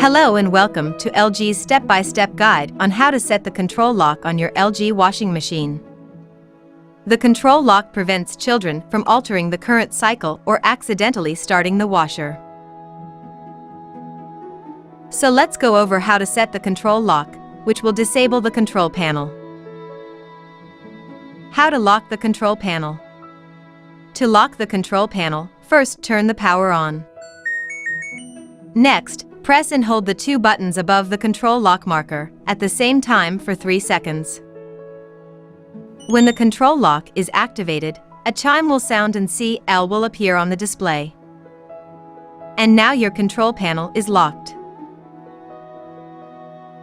Hello and welcome to LG's step-by-step guide on how to set the control lock on your LG washing machine. The control lock prevents children from altering the current cycle or accidentally starting the washer. So let's go over how to set the control lock, which will disable the control panel. How to lock the control panel. To lock the control panel, first turn the power on. Next, press and hold the two buttons above the control lock marker at the same time for 3 seconds. When the control lock is activated, a chime will sound and CL will appear on the display. And now your control panel is locked.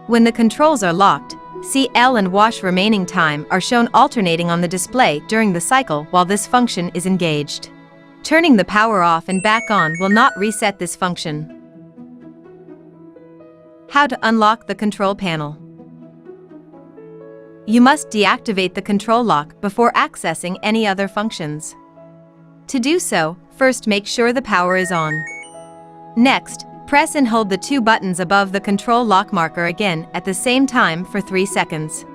When the controls are locked, CL and wash remaining time are shown alternating on the display during the cycle while this function is engaged. Turning the power off and back on will not reset this function. How to unlock the control panel. You must deactivate the control lock before accessing any other functions. To do so, first make sure the power is on. Next, press and hold the two buttons above the control lock marker again at the same time for 3 seconds.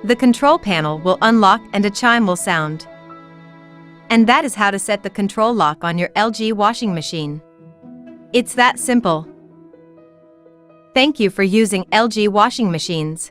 The control panel will unlock and a chime will sound. And that is how to set the control lock on your LG washing machine. It's that simple. Thank you for using LG washing machines.